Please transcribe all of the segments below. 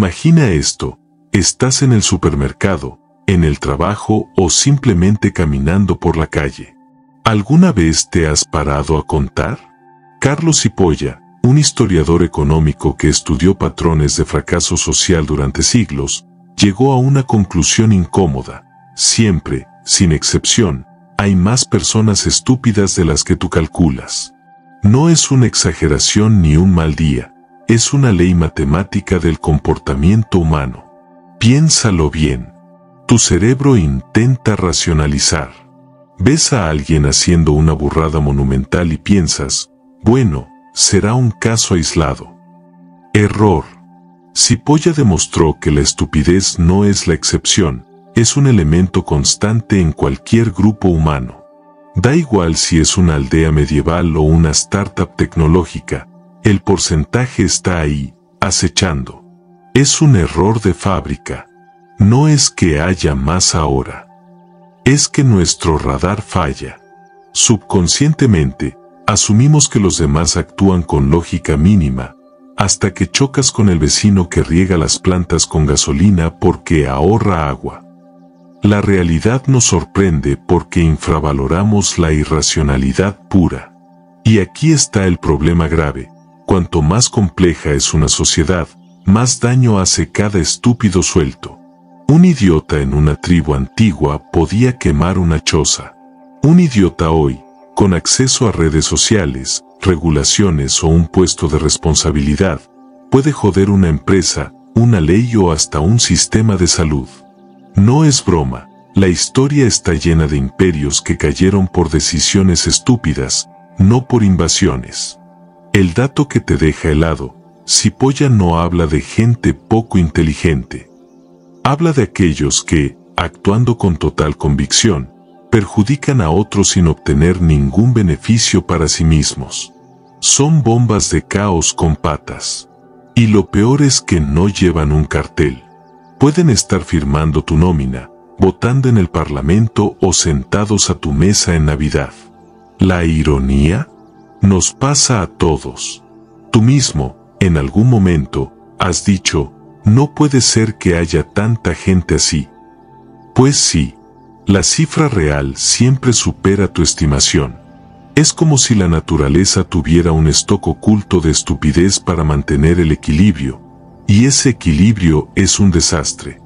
Imagina esto: estás en el supermercado, en el trabajo o simplemente caminando por la calle. ¿Alguna vez te has parado a contar? Carlos Cipolla, un historiador económico que estudió patrones de fracaso social durante siglos, llegó a una conclusión incómoda: siempre, sin excepción, hay más personas estúpidas de las que tú calculas. No es una exageración ni un mal día, es una ley matemática del comportamiento humano. Piénsalo bien. Tu cerebro intenta racionalizar. Ves a alguien haciendo una burrada monumental y piensas, bueno, será un caso aislado. Error. Cipolla demostró que la estupidez no es la excepción, es un elemento constante en cualquier grupo humano. Da igual si es una aldea medieval o una startup tecnológica, el porcentaje está ahí, acechando. Es un error de fábrica. No es que haya más ahora. Es que nuestro radar falla. Subconscientemente, asumimos que los demás actúan con lógica mínima, hasta que chocas con el vecino que riega las plantas con gasolina porque ahorra agua. La realidad nos sorprende porque infravaloramos la irracionalidad pura. Y aquí está el problema grave: cuanto más compleja es una sociedad, más daño hace cada estúpido suelto. Un idiota en una tribu antigua podía quemar una choza. Un idiota hoy, con acceso a redes sociales, regulaciones o un puesto de responsabilidad, puede joder una empresa, una ley o hasta un sistema de salud. No es broma, la historia está llena de imperios que cayeron por decisiones estúpidas, no por invasiones. El dato que te deja helado: Cipolla no habla de gente poco inteligente. Habla de aquellos que, actuando con total convicción, perjudican a otros sin obtener ningún beneficio para sí mismos. Son bombas de caos con patas. Y lo peor es que no llevan un cartel. Pueden estar firmando tu nómina, votando en el parlamento o sentados a tu mesa en Navidad. ¿La ironía? Nos pasa a todos. Tú mismo, en algún momento, has dicho: no puede ser que haya tanta gente así. Pues sí, la cifra real siempre supera tu estimación. Es como si la naturaleza tuviera un stock oculto de estupidez para mantener el equilibrio, y ese equilibrio es un desastre.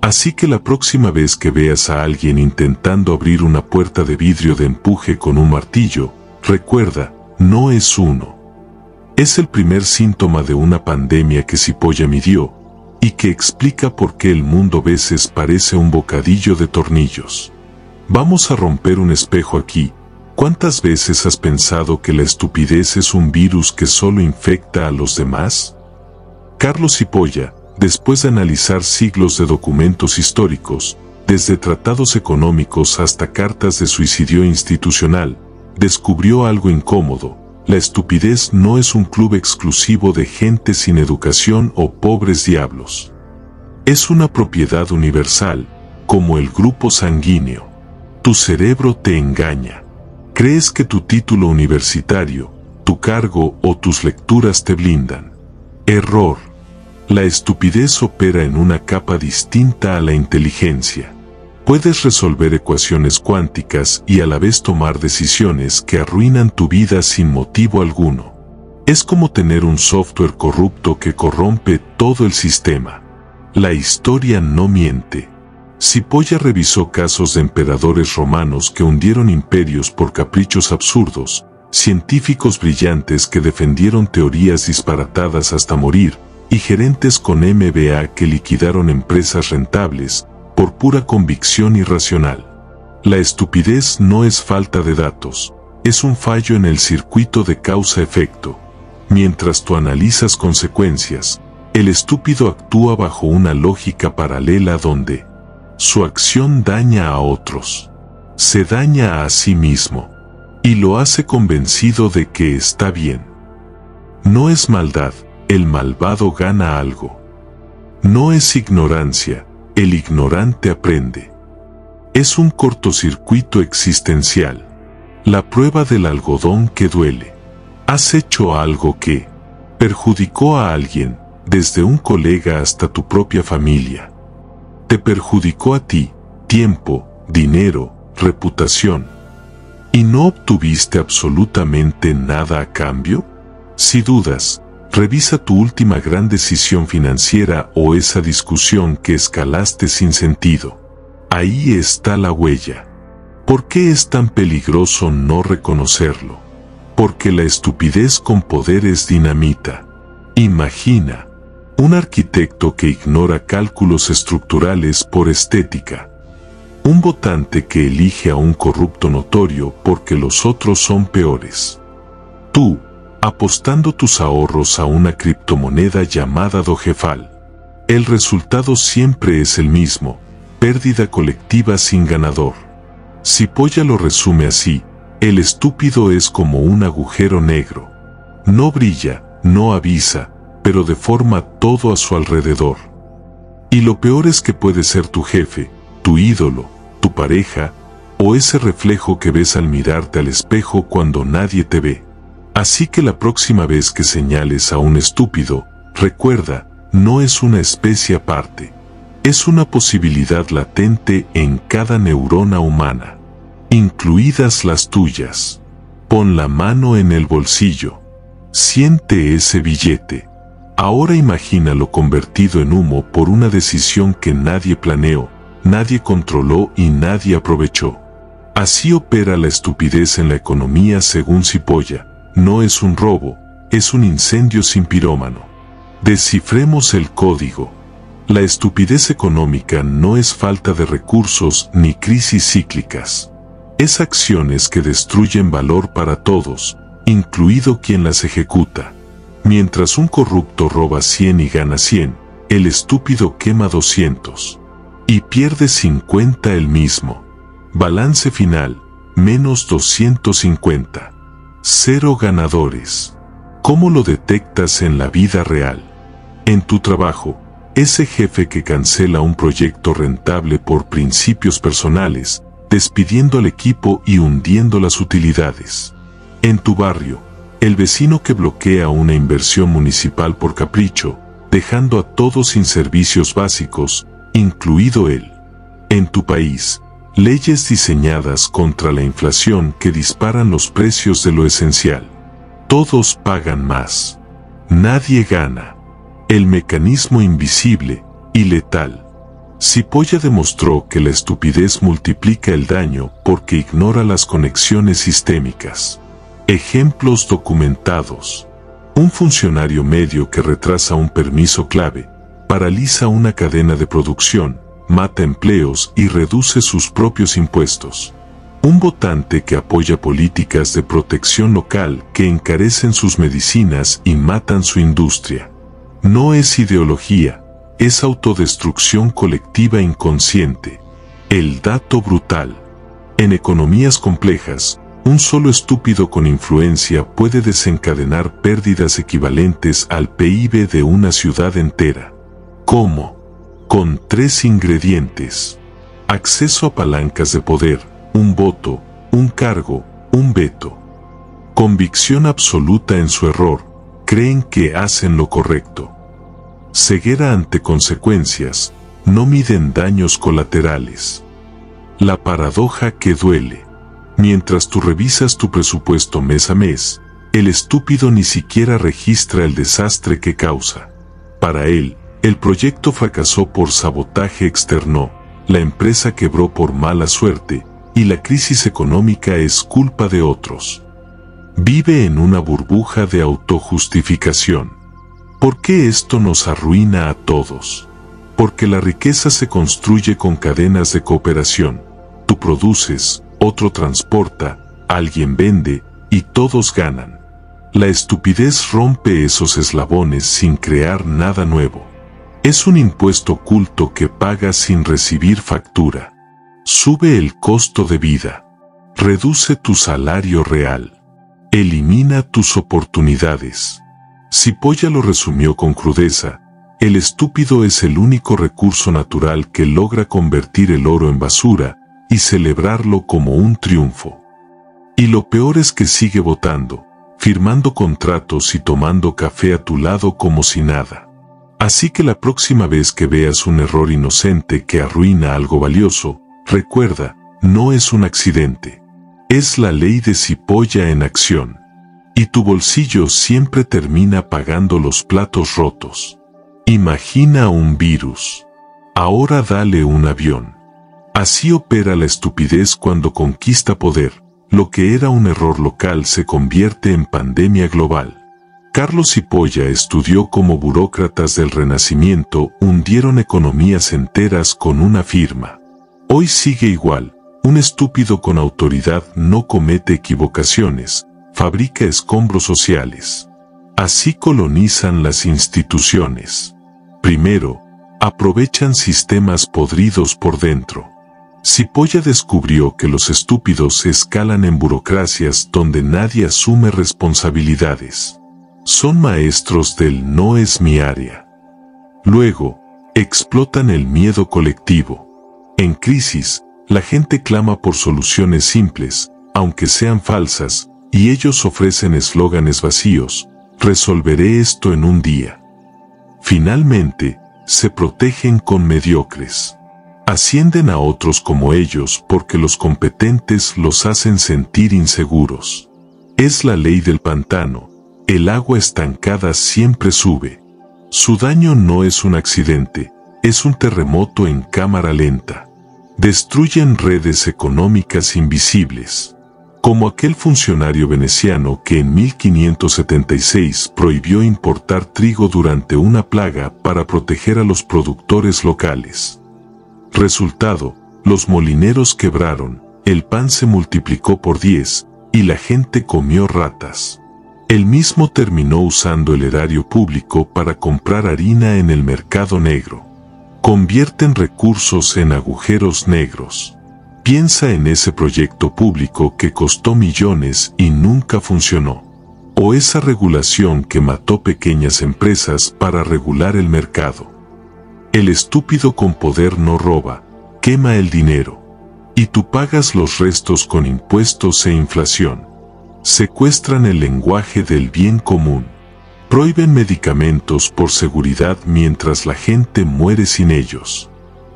Así que la próxima vez que veas a alguien intentando abrir una puerta de vidrio de empuje con un martillo, recuerda, no es uno. Es el primer síntoma de una pandemia que Cipolla midió, y que explica por qué el mundo a veces parece un bocadillo de tornillos. Vamos a romper un espejo aquí. ¿Cuántas veces has pensado que la estupidez es un virus que solo infecta a los demás? Carlos Cipolla, después de analizar siglos de documentos históricos, desde tratados económicos hasta cartas de suicidio institucional, descubrió algo incómodo: la estupidez no es un club exclusivo de gente sin educación o pobres diablos. Es una propiedad universal, como el grupo sanguíneo. Tu cerebro te engaña. Crees que tu título universitario, tu cargo o tus lecturas te blindan. Error. La estupidez opera en una capa distinta a la inteligencia. Puedes resolver ecuaciones cuánticas y a la vez tomar decisiones que arruinan tu vida sin motivo alguno. Es como tener un software corrupto que corrompe todo el sistema. La historia no miente. Cipolla revisó casos de emperadores romanos que hundieron imperios por caprichos absurdos, científicos brillantes que defendieron teorías disparatadas hasta morir, y gerentes con MBA que liquidaron empresas rentables por pura convicción irracional. La estupidez no es falta de datos, es un fallo en el circuito de causa-efecto. Mientras tú analizas consecuencias, el estúpido actúa bajo una lógica paralela donde su acción daña a otros, se daña a sí mismo, y lo hace convencido de que está bien. No es maldad, el malvado gana algo. No es ignorancia, el ignorante aprende. Es un cortocircuito existencial. La prueba del algodón que duele. Has hecho algo que perjudicó a alguien, desde un colega hasta tu propia familia. Te perjudicó a ti, tiempo, dinero, reputación. ¿Y no obtuviste absolutamente nada a cambio? Si dudas, revisa tu última gran decisión financiera o esa discusión que escalaste sin sentido. Ahí está la huella. ¿Por qué es tan peligroso no reconocerlo? Porque la estupidez con poder es dinamita. Imagina, un arquitecto que ignora cálculos estructurales por estética. Un votante que elige a un corrupto notorio porque los otros son peores. Tú, apostando tus ahorros a una criptomoneda llamada Dogefal. El resultado siempre es el mismo, pérdida colectiva sin ganador. Cipolla lo resume así: el estúpido es como un agujero negro. No brilla, no avisa, pero deforma todo a su alrededor. Y lo peor es que puede ser tu jefe, tu ídolo, tu pareja, o ese reflejo que ves al mirarte al espejo cuando nadie te ve. Así que la próxima vez que señales a un estúpido, recuerda, no es una especie aparte. Es una posibilidad latente en cada neurona humana, incluidas las tuyas. Pon la mano en el bolsillo. Siente ese billete. Ahora imagínalo convertido en humo por una decisión que nadie planeó, nadie controló y nadie aprovechó. Así opera la estupidez en la economía según Cipolla. No es un robo, es un incendio sin pirómano. Descifremos el código. La estupidez económica no es falta de recursos ni crisis cíclicas. Es acciones que destruyen valor para todos, incluido quien las ejecuta. Mientras un corrupto roba 100 y gana 100, el estúpido quema 200. Y pierde 50 el mismo. Balance final, menos 250. 0 ganadores. ¿Cómo lo detectas en la vida real? En tu trabajo, ese jefe que cancela un proyecto rentable por principios personales, despidiendo al equipo y hundiendo las utilidades. En tu barrio, el vecino que bloquea una inversión municipal por capricho, dejando a todos sin servicios básicos, incluido él. En tu país, leyes diseñadas contra la inflación que disparan los precios de lo esencial. Todos pagan más. Nadie gana. El mecanismo invisible y letal. Cipolla demostró que la estupidez multiplica el daño porque ignora las conexiones sistémicas. Ejemplos documentados. Un funcionario medio que retrasa un permiso clave, paraliza una cadena de producción, mata empleos y reduce sus propios impuestos. Un votante que apoya políticas de protección local que encarecen sus medicinas y matan su industria. No es ideología, es autodestrucción colectiva inconsciente. El dato brutal. En economías complejas, un solo estúpido con influencia puede desencadenar pérdidas equivalentes al PIB de una ciudad entera. ¿Cómo? Con 3 ingredientes. Acceso a palancas de poder, un voto, un cargo, un veto. Convicción absoluta en su error, creen que hacen lo correcto. Ceguera ante consecuencias, no miden daños colaterales. La paradoja que duele. Mientras tú revisas tu presupuesto mes a mes, el estúpido ni siquiera registra el desastre que causa. Para él, el proyecto fracasó por sabotaje externo, la empresa quebró por mala suerte, y la crisis económica es culpa de otros. Vive en una burbuja de autojustificación. ¿Por qué esto nos arruina a todos? Porque la riqueza se construye con cadenas de cooperación. Tú produces, otro transporta, alguien vende, y todos ganan. La estupidez rompe esos eslabones sin crear nada nuevo. Es un impuesto oculto que pagas sin recibir factura. Sube el costo de vida. Reduce tu salario real. Elimina tus oportunidades. Cipolla lo resumió con crudeza: el estúpido es el único recurso natural que logra convertir el oro en basura y celebrarlo como un triunfo. Y lo peor es que sigue votando, firmando contratos y tomando café a tu lado como si nada. Así que la próxima vez que veas un error inocente que arruina algo valioso, recuerda, no es un accidente. Es la ley de Cipolla en acción. Y tu bolsillo siempre termina pagando los platos rotos. Imagina un virus. Ahora dale un avión. Así opera la estupidez cuando conquista poder. Lo que era un error local se convierte en pandemia global. Carlos Cipolla estudió cómo burócratas del Renacimiento hundieron economías enteras con una firma. Hoy sigue igual. Un estúpido con autoridad no comete equivocaciones, fabrica escombros sociales. Así colonizan las instituciones. Primero, aprovechan sistemas podridos por dentro. Cipolla descubrió que los estúpidos escalan en burocracias donde nadie asume responsabilidades. Son maestros del no es mi área. Luego, explotan el miedo colectivo. En crisis, la gente clama por soluciones simples, aunque sean falsas, y ellos ofrecen eslóganes vacíos. Resolveré esto en un día. Finalmente, se protegen con mediocres. Ascienden a otros como ellos porque los competentes los hacen sentir inseguros. Es la ley del pantano. El agua estancada siempre sube. Su daño no es un accidente, es un terremoto en cámara lenta. Destruyen redes económicas invisibles. Como aquel funcionario veneciano que en 1576 prohibió importar trigo durante una plaga para proteger a los productores locales. Resultado, los molineros quebraron, el pan se multiplicó por 10, y la gente comió ratas. Él mismo terminó usando el erario público para comprar harina en el mercado negro. Convierten recursos en agujeros negros. Piensa en ese proyecto público que costó millones y nunca funcionó. O esa regulación que mató pequeñas empresas para regular el mercado. El estúpido con poder no roba, quema el dinero. Y tú pagas los restos con impuestos e inflación. Secuestran el lenguaje del bien común. Prohíben medicamentos por seguridad mientras la gente muere sin ellos.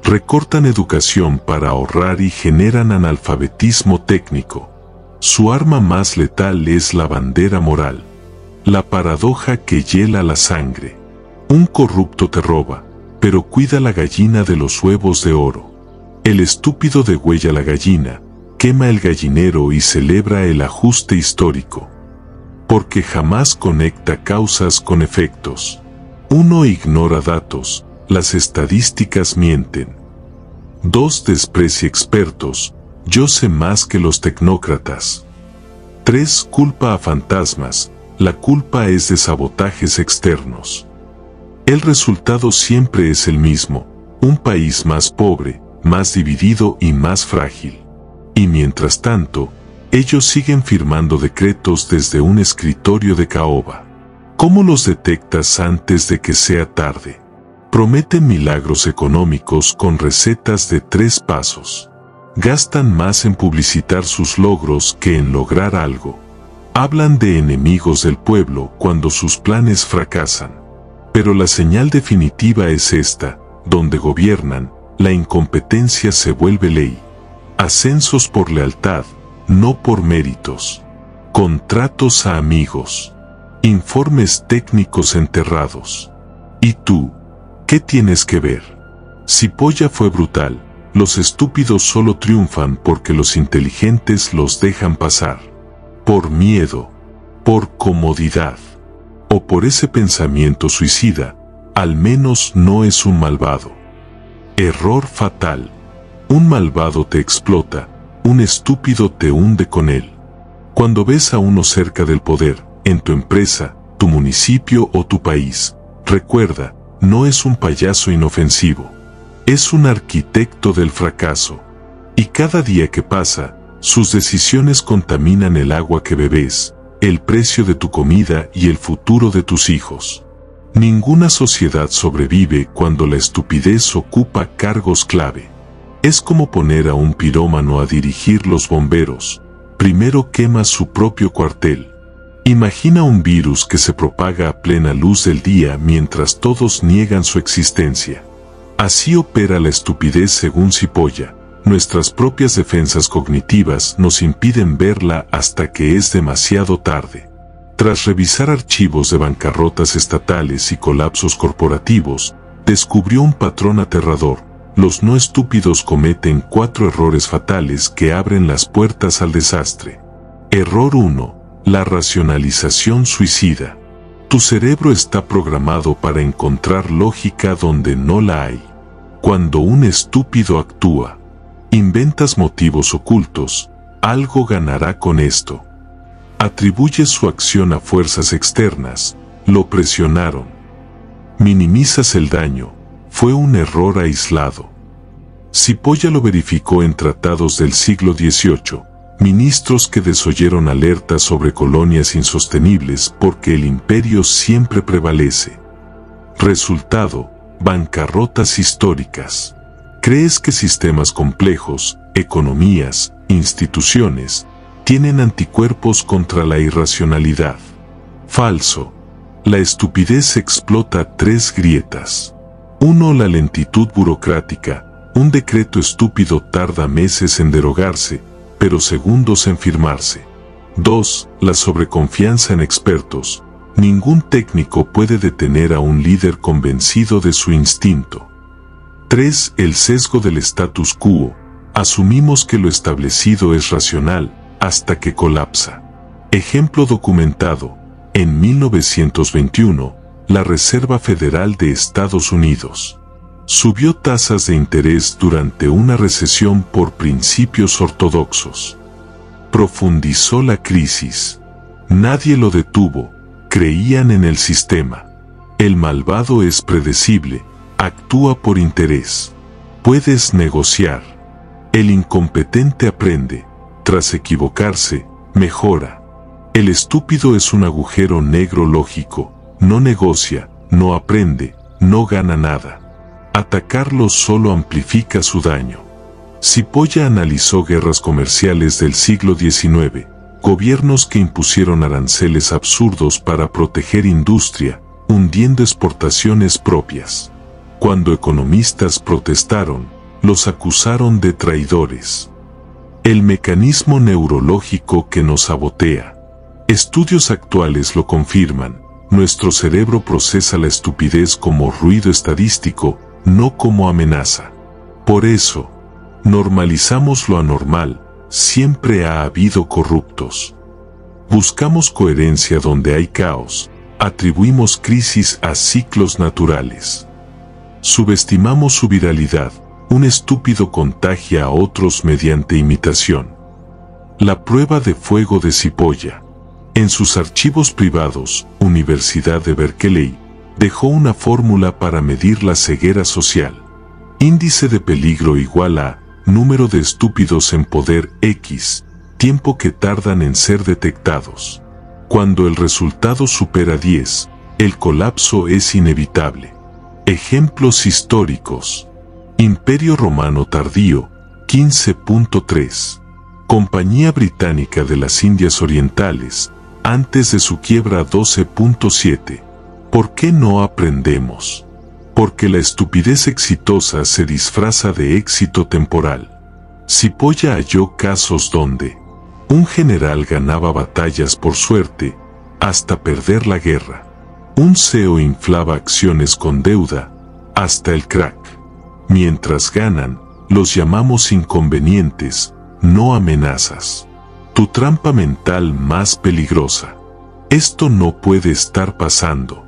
Recortan educación para ahorrar y generan analfabetismo técnico. Su arma más letal es la bandera moral. La paradoja que hiela la sangre. Un corrupto te roba, pero cuida la gallina de los huevos de oro. El estúpido degüella la gallina, quema el gallinero y celebra el ajuste histórico. Porque jamás conecta causas con efectos. Uno ignora datos, las estadísticas mienten. 2. Desprecia expertos, yo sé más que los tecnócratas. 3. Culpa a fantasmas, la culpa es de sabotajes externos. El resultado siempre es el mismo, un país más pobre, más dividido y más frágil. Y mientras tanto, ellos siguen firmando decretos desde un escritorio de caoba. ¿Cómo los detectas antes de que sea tarde? Prometen milagros económicos con recetas de 3 pasos. Gastan más en publicitar sus logros que en lograr algo. Hablan de enemigos del pueblo cuando sus planes fracasan. Pero la señal definitiva es esta: donde gobiernan, la incompetencia se vuelve ley. Ascensos por lealtad, no por méritos. Contratos a amigos. Informes técnicos enterrados. ¿Y tú? ¿Qué tienes que ver? Cipolla fue brutal. Los estúpidos solo triunfan porque los inteligentes los dejan pasar. Por miedo. Por comodidad. O por ese pensamiento suicida. Al menos no es un malvado. Error fatal. Un malvado te explota. Un estúpido te hunde con él. Cuando ves a uno cerca del poder, en tu empresa, tu municipio o tu país, recuerda, no es un payaso inofensivo. Es un arquitecto del fracaso. Y cada día que pasa, sus decisiones contaminan el agua que bebes, el precio de tu comida y el futuro de tus hijos. Ninguna sociedad sobrevive cuando la estupidez ocupa cargos clave. Es como poner a un pirómano a dirigir los bomberos. Primero quema su propio cuartel. Imagina un virus que se propaga a plena luz del día mientras todos niegan su existencia. Así opera la estupidez según Cipolla. Nuestras propias defensas cognitivas nos impiden verla hasta que es demasiado tarde. Tras revisar archivos de bancarrotas estatales y colapsos corporativos, descubrió un patrón aterrador. Los no estúpidos cometen 4 errores fatales que abren las puertas al desastre. Error 1. La racionalización suicida. Tu cerebro está programado para encontrar lógica donde no la hay. Cuando un estúpido actúa, inventas motivos ocultos, algo ganará con esto. Atribuyes su acción a fuerzas externas, lo presionaron. Minimizas el daño, fue un error aislado. Cipolla lo verificó en tratados del siglo XVIII, ministros que desoyeron alertas sobre colonias insostenibles porque el imperio siempre prevalece. Resultado, bancarrotas históricas. ¿Crees que sistemas complejos, economías, instituciones, tienen anticuerpos contra la irracionalidad? Falso. La estupidez explota 3 grietas. 1. La lentitud burocrática. Un decreto estúpido tarda meses en derogarse, pero segundos en firmarse. 2. La sobreconfianza en expertos. Ningún técnico puede detener a un líder convencido de su instinto. 3. El sesgo del status quo. Asumimos que lo establecido es racional, hasta que colapsa. Ejemplo documentado. En 1921, la Reserva Federal de Estados Unidos subió tasas de interés durante una recesión por principios ortodoxos. Profundizó la crisis. Nadie lo detuvo, creían en el sistema. El malvado es predecible, actúa por interés. Puedes negociar. El incompetente aprende, tras equivocarse, mejora. El estúpido es un agujero negro lógico, no negocia, no aprende, no gana nada. Atacarlo solo amplifica su daño. Cipolla analizó guerras comerciales del siglo XIX, gobiernos que impusieron aranceles absurdos para proteger industria, hundiendo exportaciones propias. Cuando economistas protestaron, los acusaron de traidores. El mecanismo neurológico que nos sabotea. Estudios actuales lo confirman. Nuestro cerebro procesa la estupidez como ruido estadístico, no como amenaza. Por eso, normalizamos lo anormal. Siempre ha habido corruptos. Buscamos coherencia donde hay caos. Atribuimos crisis a ciclos naturales. Subestimamos su viralidad. Un estúpido contagia a otros mediante imitación. La prueba de fuego de Cipolla. En sus archivos privados, Universidad de Berkeley, dejó una fórmula para medir la ceguera social. Índice de peligro igual a número de estúpidos en poder X, tiempo que tardan en ser detectados. Cuando el resultado supera 10, el colapso es inevitable. Ejemplos históricos. Imperio Romano tardío, 15.3. Compañía Británica de las Indias Orientales, antes de su quiebra 12.7. ¿Por qué no aprendemos? Porque la estupidez exitosa se disfraza de éxito temporal. Cipolla halló casos donde un general ganaba batallas por suerte, hasta perder la guerra. Un CEO inflaba acciones con deuda, hasta el crack. Mientras ganan, los llamamos inconvenientes, no amenazas. Tu trampa mental más peligrosa. Esto no puede estar pasando.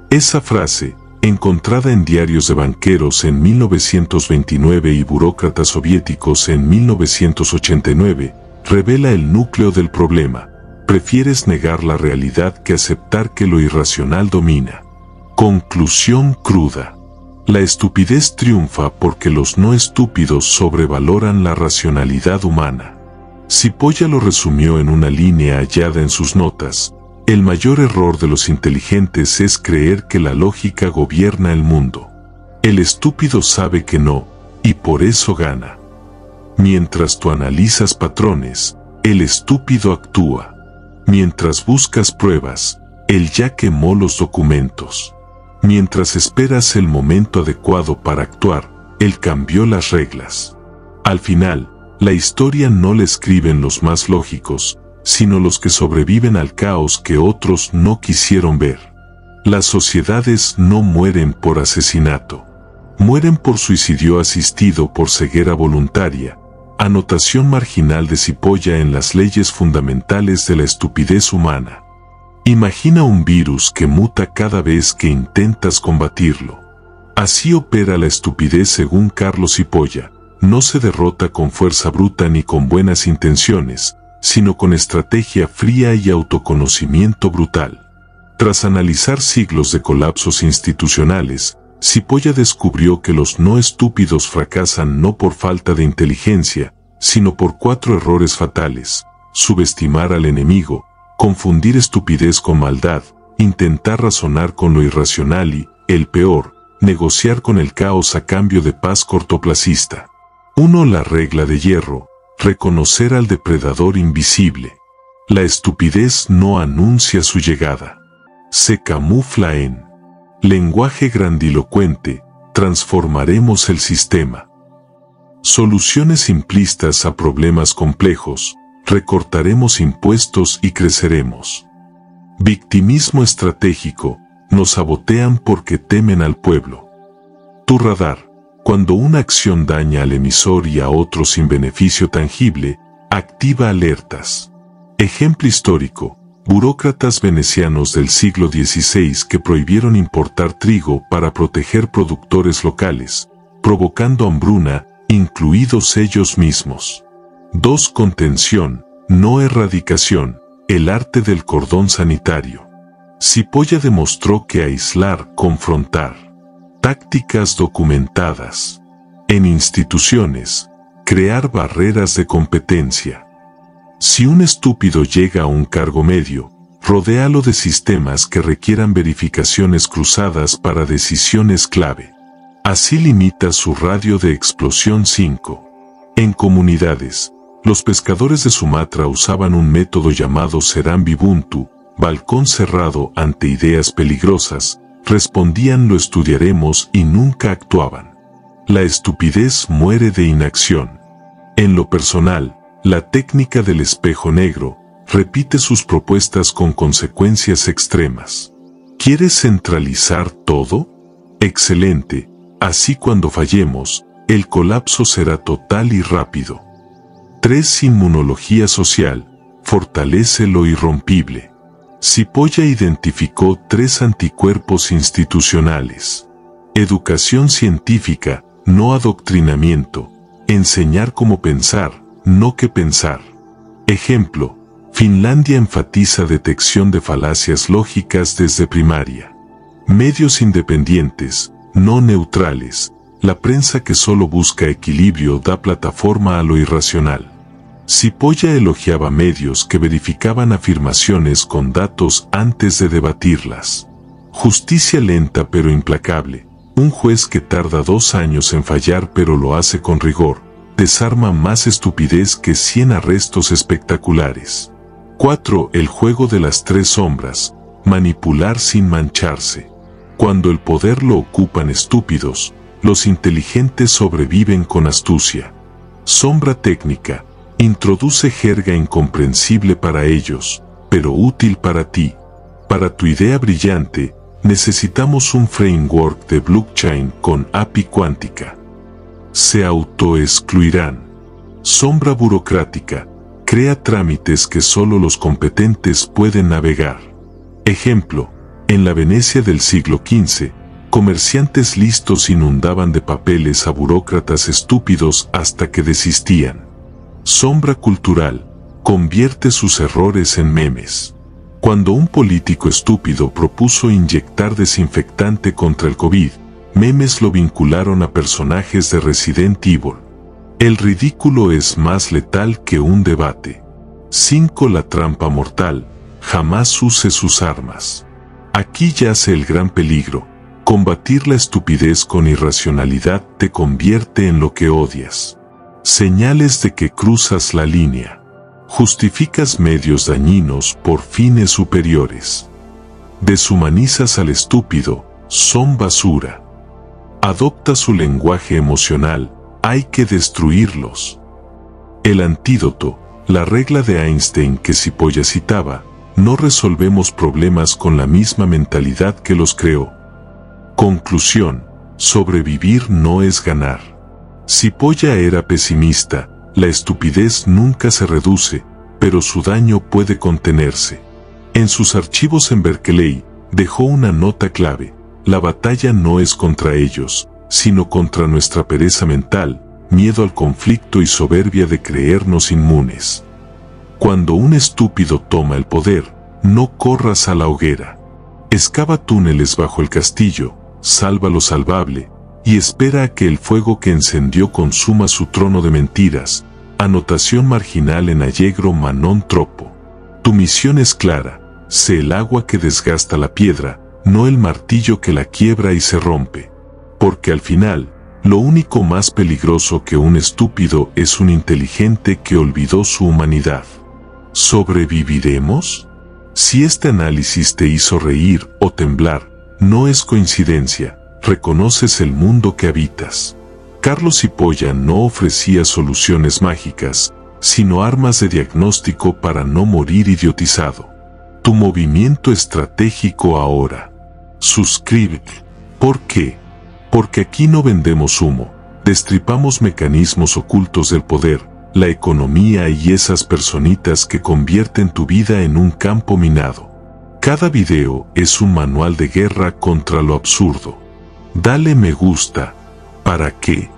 Esa frase, encontrada en diarios de banqueros en 1929 y burócratas soviéticos en 1989, revela el núcleo del problema. Prefieres negar la realidad que aceptar que lo irracional domina. Conclusión cruda. La estupidez triunfa porque los no estúpidos sobrevaloran la racionalidad humana. Cipolla lo resumió en una línea hallada en sus notas. El mayor error de los inteligentes es creer que la lógica gobierna el mundo. El estúpido sabe que no, y por eso gana. Mientras tú analizas patrones, el estúpido actúa. Mientras buscas pruebas, él ya quemó los documentos. Mientras esperas el momento adecuado para actuar, él cambió las reglas. Al final, la historia no la escriben los más lógicos, sino los que sobreviven al caos que otros no quisieron ver. Las sociedades no mueren por asesinato. Mueren por suicidio asistido por ceguera voluntaria, anotación marginal de Cipolla en las leyes fundamentales de la estupidez humana. Imagina un virus que muta cada vez que intentas combatirlo. Así opera la estupidez según Carlos Cipolla. No se derrota con fuerza bruta ni con buenas intenciones, sino con estrategia fría y autoconocimiento brutal. Tras analizar siglos de colapsos institucionales, Cipolla descubrió que los no estúpidos fracasan no por falta de inteligencia, sino por 4 errores fatales: subestimar al enemigo, confundir estupidez con maldad, intentar razonar con lo irracional y, el peor, negociar con el caos a cambio de paz cortoplacista. 1. La regla de hierro: reconocer al depredador invisible. La estupidez no anuncia su llegada. Se camufla en lenguaje grandilocuente. Transformaremos el sistema. Soluciones simplistas a problemas complejos. Recortaremos impuestos y creceremos. Victimismo estratégico. Nos sabotean porque temen al pueblo. Tu radar. Cuando una acción daña al emisor y a otro sin beneficio tangible, activa alertas. Ejemplo histórico: burócratas venecianos del siglo XVI que prohibieron importar trigo para proteger productores locales, provocando hambruna, incluidos ellos mismos. 2. Contención, no erradicación, el arte del cordón sanitario. Cipolla demostró que aislar, confrontar. Tácticas documentadas. En instituciones, crear barreras de competencia. Si un estúpido llega a un cargo medio, rodéalo de sistemas que requieran verificaciones cruzadas para decisiones clave. Así limita su radio de explosión. 5. En comunidades, los pescadores de Sumatra usaban un método llamado Serambi Buntu, balcón cerrado ante ideas peligrosas. Respondían: lo estudiaremos, y nunca actuaban. La estupidez muere de inacción. En lo personal, la técnica del espejo negro repite sus propuestas con consecuencias extremas. ¿Quieres centralizar todo? Excelente. Así cuando fallemos, el colapso será total y rápido. 3. Inmunología social. Fortalece lo irrompible. Cipolla identificó 3 anticuerpos institucionales. Educación científica, no adoctrinamiento. Enseñar cómo pensar, no qué pensar. Ejemplo: Finlandia enfatiza detección de falacias lógicas desde primaria. Medios independientes, no neutrales. La prensa que solo busca equilibrio da plataforma a lo irracional. Cipolla elogiaba medios que verificaban afirmaciones con datos antes de debatirlas. Justicia lenta pero implacable. Un juez que tarda 2 años en fallar pero lo hace con rigor, desarma más estupidez que 100 arrestos espectaculares. 4. El juego de las 3 sombras. Manipular sin mancharse. Cuando el poder lo ocupan estúpidos, los inteligentes sobreviven con astucia. Sombra técnica. Introduce jerga incomprensible para ellos, pero útil para ti. Para tu idea brillante, necesitamos un framework de blockchain con API cuántica. Se autoexcluirán. Sombra burocrática. Crea trámites que solo los competentes pueden navegar. Ejemplo: en la Venecia del siglo XV, comerciantes listos inundaban de papeles a burócratas estúpidos hasta que desistían. Sombra cultural. Convierte sus errores en memes. Cuando un político estúpido propuso inyectar desinfectante contra el COVID, memes lo vincularon a personajes de Resident Evil. El ridículo es más letal que un debate. 5. La trampa mortal. Jamás use sus armas. Aquí yace el gran peligro. Combatir la estupidez con irracionalidad te convierte en lo que odias. Señales de que cruzas la línea. Justificas medios dañinos por fines superiores. Deshumanizas al estúpido, son basura. Adopta su lenguaje emocional, hay que destruirlos. El antídoto, la regla de Einstein que Cipolla citaba: no resolvemos problemas con la misma mentalidad que los creó. Conclusión: sobrevivir no es ganar. Cipolla era pesimista, la estupidez nunca se reduce, pero su daño puede contenerse. En sus archivos en Berkeley, dejó una nota clave: la batalla no es contra ellos, sino contra nuestra pereza mental, miedo al conflicto y soberbia de creernos inmunes. Cuando un estúpido toma el poder, no corras a la hoguera. Excava túneles bajo el castillo, salva lo salvable, y espera a que el fuego que encendió consuma su trono de mentiras. Anotación marginal en Allegro Manon Troppo. Tu misión es clara: sé el agua que desgasta la piedra, no el martillo que la quiebra y se rompe. Porque al final, lo único más peligroso que un estúpido es un inteligente que olvidó su humanidad. ¿Sobreviviremos? Si este análisis te hizo reír o temblar, no es coincidencia, reconoces el mundo que habitas. Carlos Cipolla no ofrecía soluciones mágicas, sino armas de diagnóstico para no morir idiotizado. Tu movimiento estratégico ahora. Suscríbete. ¿Por qué? Porque aquí no vendemos humo, destripamos mecanismos ocultos del poder, la economía y esas personitas que convierten tu vida en un campo minado. Cada video es un manual de guerra contra lo absurdo. Dale me gusta. ¿Para qué?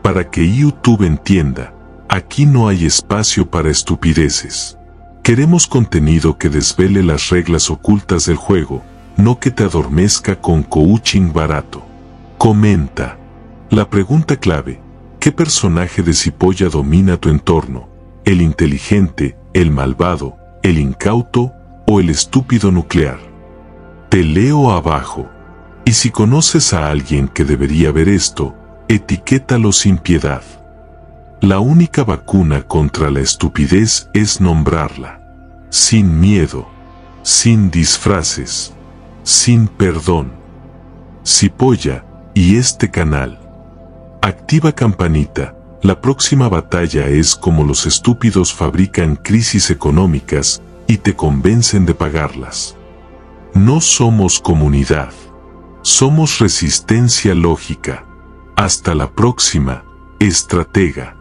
Para que YouTube entienda, aquí no hay espacio para estupideces. Queremos contenido que desvele las reglas ocultas del juego, no que te adormezca con coaching barato. Comenta. La pregunta clave: ¿qué personaje de Cipolla domina tu entorno? ¿El inteligente, el malvado, el incauto o el estúpido nuclear? Te leo abajo. Y si conoces a alguien que debería ver esto, etiquétalo sin piedad. La única vacuna contra la estupidez es nombrarla. Sin miedo, sin disfraces, sin perdón. Cipolla y este canal. Activa campanita. La próxima batalla es como los estúpidos fabrican crisis económicas y te convencen de pagarlas. No somos comunidad. Somos resistencia lógica. Hasta la próxima, estratega.